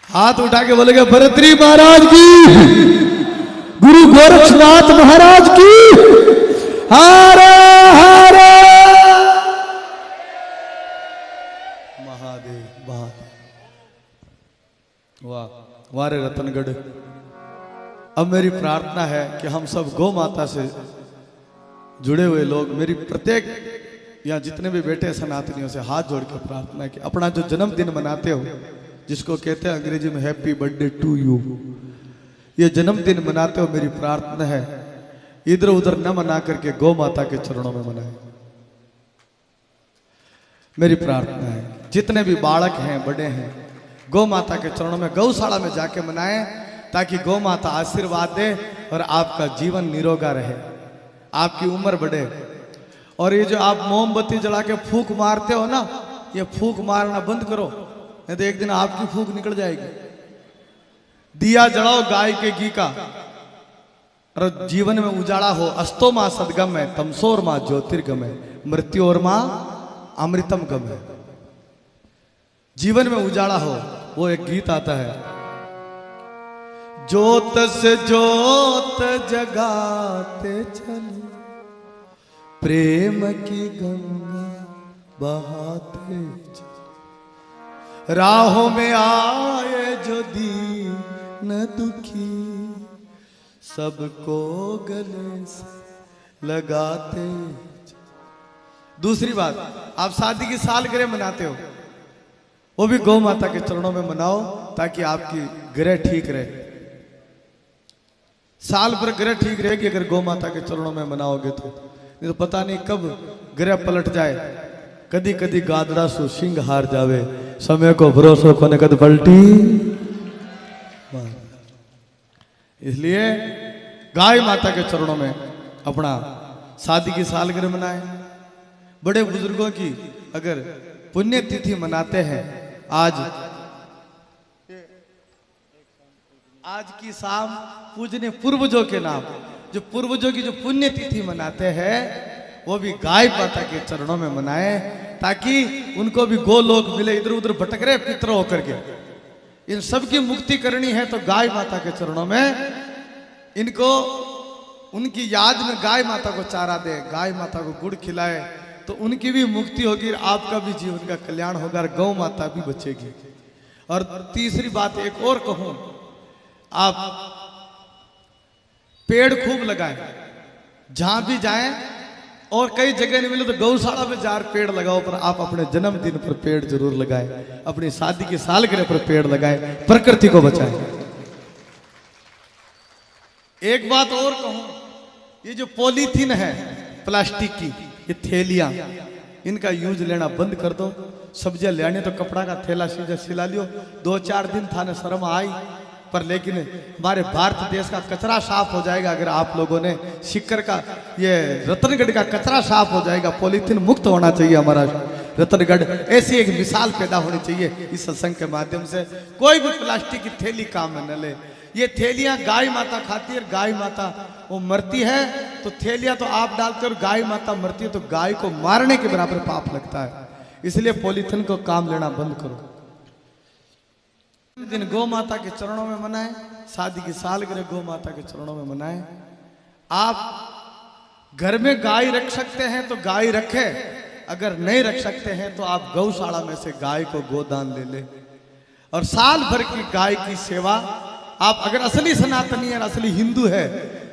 हाथ उठा के बोलेगा भरतरी महाराज की, गुरु गोरक्षनाथ महाराज की, हारे हारे महादेव महादेव। वाह वारे रतनगढ़। अब मेरी प्रार्थना है कि हम सब गौ माता से जुड़े हुए लोग, मेरी प्रत्येक यहाँ जितने भी बेटे सनातनियों से हाथ जोड़ के प्रार्थना है कि अपना जो जन्मदिन मनाते हो, जिसको कहते हैं अंग्रेजी में हैप्पी बर्थडे टू यू, ये जन्मदिन मनाते हो, मेरी प्रार्थना है इधर उधर न मना करके गौ माता के चरणों में मनाए। मेरी प्रार्थना है जितने भी बालक हैं बड़े हैं, गौ माता के चरणों में गौशाला में जाके मनाएं, ताकि गौ माता आशीर्वाद दे और आपका जीवन निरोगा रहे, आपकी उम्र बढ़े। और ये जो आप मोमबत्ती जला के फूंक मारते हो ना, ये फूंक मारना बंद करो, नहीं तो एक दिन आपकी फूंक निकल जाएगी। दिया जलाओ गाय के घी का और जीवन में उजाला हो। अस्तो मां सदगम है, तमसोर मां ज्योतिर्गम है, मृत्यु और मां अमृतम गम है। जीवन में उजाला हो। वो एक गीत आता है, ज्योत से ज्योत जगाते चलो, प्रेम की गंगा बहाते चलो, राहों में आए जो दीन दुखी, सबको गले से लगाते चलो। दूसरी बात, आप शादी की सालगिरह मनाते हो, वो भी गौ माता के चरणों में मनाओ, ताकि आपकी ग्रह ठीक रहे। साल भर ग्रह ठीक रहेगी अगर गौ माता के चरणों में मनाओगे तो, नहीं तो पता नहीं कब ग्रह पलट जाए। कदी कदी गादड़ा सो सिंह हार जावे, समय को भरोसा कोने कद पलटी। इसलिए गाय माता के चरणों में अपना शादी की सालगिरह मनाएं। बड़े बुजुर्गों की अगर पुण्य तिथि मनाते हैं, आज की शाम पूजने पूर्वजों के नाम, जो पूर्वजों की जो पुण्य तिथि मनाते हैं, वो भी गाय माता के चरणों में मनाएं, ताकि उनको भी गोलोक मिले। इधर उधर भटक रहे पितर होकर के, इन सब की मुक्ति करनी है तो गाय माता के चरणों में इनको, उनकी याद में गाय माता को चारा दे, गाय माता को गुड़ खिलाए, तो उनकी भी मुक्ति होगी, आपका भी जीवन का कल्याण होगा, और गौ माता भी बचेगी। और तीसरी बात एक और कहूं, आप पेड़ खूब लगाएं, जहां भी जाएं, और कई जगह नहीं मिले तो गौशाला में जार पेड़ लगाओ, पर आप अपने जन्मदिन पर पेड़ जरूर लगाएं, अपनी शादी की सालगिरह पर पेड़ लगाएं, प्रकृति को बचाएं। एक बात और कहूं, ये जो पॉलीथीन है प्लास्टिक की, ये थैलियां, इनका यूज लेना बंद कर दो। सब्जियां लेने तो कपड़ा का थैला सीधा सिला लियो। 2-4 दिन था ना शर्म आई, पर लेकिन हमारे भारत देश का कचरा साफ हो जाएगा अगर आप लोगों ने सिक्कर का, ये रतनगढ़ का कचरा साफ हो जाएगा। पॉलीथीन मुक्त होना चाहिए हमारा रतनगढ़, ऐसी एक मिसाल पैदा होनी चाहिए इस सत्संग के माध्यम से। कोई भी प्लास्टिक की थैली काम में न ले। ये थैलियां गाय माता खाती है, गाय माता वो मरती है तो थैलियां तो आप डालते हो, और गाय माता मरती है तो गाय को मारने के बराबर पाप लगता है। इसलिए पॉलीथीन को काम लेना बंद करो। दिन गौ माता के चरणों में मनाएं, शादी की सालगिरह गौ माता के चरणों में मनाएं। आप घर में गाय रख सकते हैं तो गाय रखें, अगर नहीं रख सकते हैं तो आप गौशाला में से गाय को गोदान ले लें, और साल भर की गाय की सेवा आप, अगर असली सनातनी और असली हिंदू है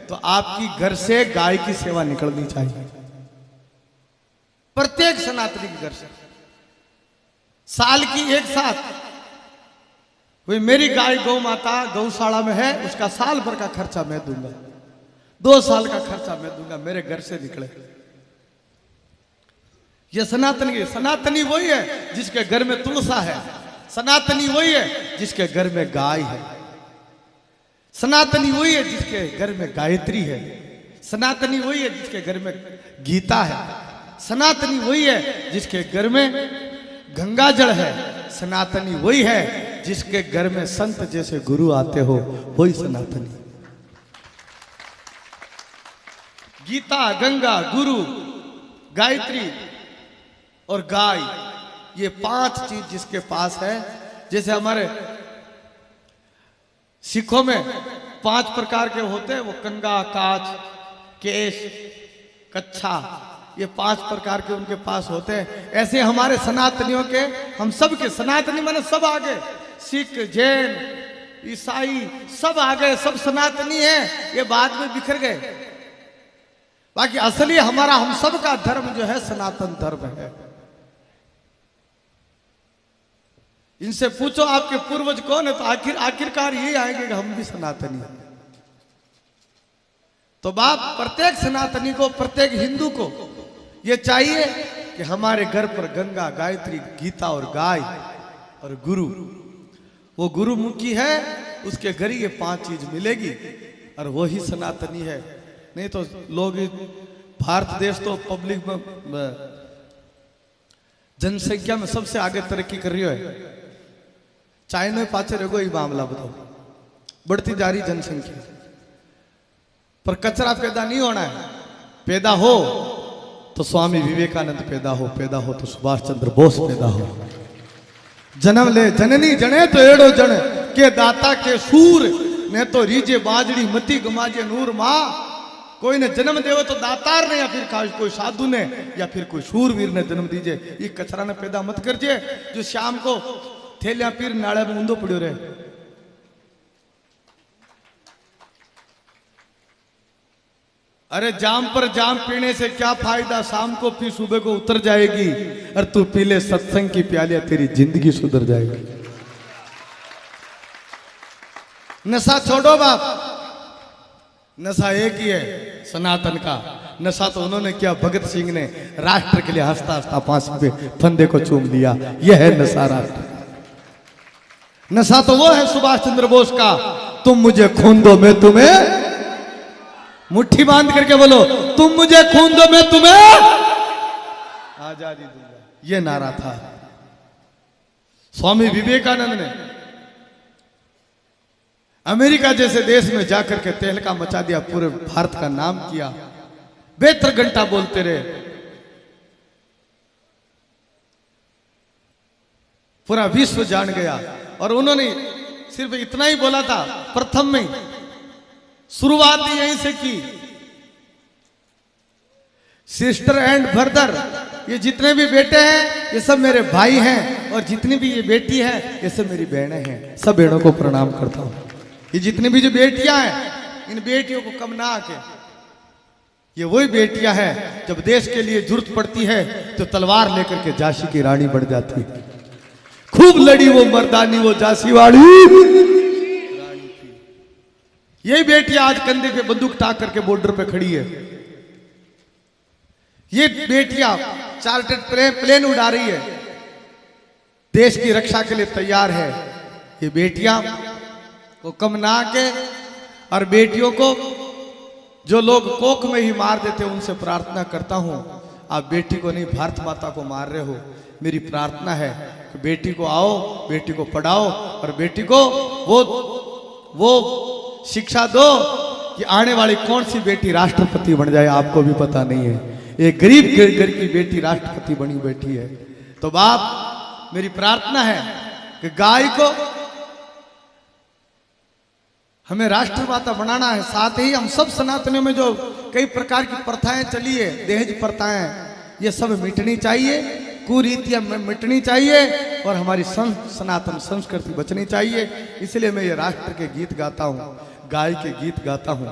तो आपकी घर से गाय की सेवा निकलनी चाहिए, प्रत्येक सनातनी के घर से। साल की एक साथ वही मेरी गाय गौ माता गौशाला में है, उसका साल भर का खर्चा मैं दूंगा, 2 साल का खर्चा मैं दूंगा, मेरे घर से निकले। ये सनातनी वही है जिसके घर में तुलसा है, सनातनी वही है जिसके घर में गाय है, सनातनी वही है जिसके घर में गायत्री है, सनातनी वही है जिसके घर में गीता है, सनातनी वही है जिसके घर में गंगा जल है, सनातनी वही है जिसके घर में संत जैसे गुरु आते हो, वही सनातनी। गीता, गंगा, गुरु, गायत्री और गाय, ये 5 चीज जिसके पास है, जैसे हमारे सिखों में 5 प्रकार के होते हैं, वो कंगा, काच, केश, कच्छा, ये 5 प्रकार के उनके पास होते हैं। ऐसे हमारे सनातनियों के, हम सब के सनातनी माने सब आ गए, सिख, जैन, ईसाई सब आ गए, सब सनातनी हैं, ये बाद में बिखर गए। बाकी असली हमारा हम सब का धर्म जो है सनातन धर्म है। इनसे पूछो आपके पूर्वज कौन है, तो आखिरकार यही आएंगे कि हम भी सनातनी हैं। तो बाप प्रत्येक सनातनी को, प्रत्येक हिंदू को ये चाहिए कि हमारे घर पर गंगा, गायत्री, गीता और गाय और गुरु, वो गुरुमुखी है, उसके घर ये 5 चीज मिलेगी और वो ही सनातनी है। नहीं तो लोग, भारत देश तो पब्लिक में जनसंख्या में सबसे आगे तरक्की कर रही है। चाइना में पाचे रहो, ये मामला बताओ, बढ़ती जा रही जनसंख्या, पर कचरा पैदा नहीं होना है। पैदा हो तो स्वामी विवेकानंद पैदा हो तो सुभाष चंद्र बोस पैदा हो। जन्म ले जननी जने तो एड़ो जन के दाता के सूर, ने तो रीजे बाजड़ी मती गमाजे नूर माँ। कोई ने जन्म देवे तो दातार ने, या फिर कोई साधु ने, या फिर कोई शूरवीर ने जन्म दीजिए। ये कचरा ने पैदा मत करजे जो शाम को थैलियां पीर नाले में ऊंधो पड़ो रहे। अरे जाम पर जाम पीने से क्या फायदा, शाम को पी सुबह को उतर जाएगी। और तू पी ले सत्संग की प्यालियां, तेरी जिंदगी सुधर जाएगी। नशा छोड़ो बाप, नशा एक ही है सनातन का। नशा तो उन्होंने किया, भगत सिंह ने राष्ट्र के लिए हंसता हंसता फांसी पे फंदे को चूम लिया। यह है नशा राष्ट्र। नशा तो वो है सुभाष चंद्र बोस का, तुम मुझे खून दो मैं तुम्हें, मुट्ठी बांध करके बोलो, तुम मुझे खून दो मैं तुम्हें आजादी दूंगा। ये नारा था। स्वामी विवेकानंद ने अमेरिका जैसे देश में जाकर के तहलका मचा दिया, पूरे भारत का नाम किया, 72 घंटा बोलते रहे, पूरा विश्व जान गया। और उन्होंने सिर्फ इतना ही बोला था, प्रथम में शुरुआत ही यहीं से की। सिस्टर एंड ब्रदर, ये जितने भी बेटे हैं ये सब मेरे भाई हैं, और जितनी भी ये बेटी है ये सब मेरी बहनें हैं। सब बहनों को प्रणाम करता हूं। ये जितनी भी जो बेटियां हैं, इन बेटियों को कम ना आके, ये वही बेटियां हैं जब देश के लिए जरूरत पड़ती है तो तलवार लेकर के झांसी की रानी बढ़ जाती है। खूब लड़ी वो मर्दानी, वो झांसी वाली रानी थी। यही बेटियां आज कंधे पे बंदूक टाक करके बॉर्डर पे खड़ी है। ये बेटियां चार्टर्ड प्लेन उड़ा रही है, देश की रक्षा के लिए तैयार है। ये बेटियां को कम ना आके, और बेटियों को जो लोग कोख में ही मार देते हैं उनसे प्रार्थना करता हूं, आप बेटी को नहीं भारत माता को मार रहे हो। मेरी प्रार्थना है कि बेटी को आओ, बेटी को पढ़ाओ, और बेटी को वो शिक्षा दो कि आने वाली कौन सी बेटी राष्ट्रपति बन जाए, आपको भी पता नहीं है। एक गरीब घर की बेटी राष्ट्रपति बनी बैठी है। तो बाप, मेरी प्रार्थना है कि गाय को हमें राष्ट्रमाता बनाना है। साथ ही हम सब सनातनियों में जो कई प्रकार की प्रथाएं चली है, दहेज प्रथाएं, ये सब मिटनी चाहिए, कुरीतियां मिटनी चाहिए, और हमारी सनातन संस्कृति बचनी चाहिए। इसलिए मैं ये राष्ट्र के गीत गाता हूँ, गाय के गीत गाता हूँ।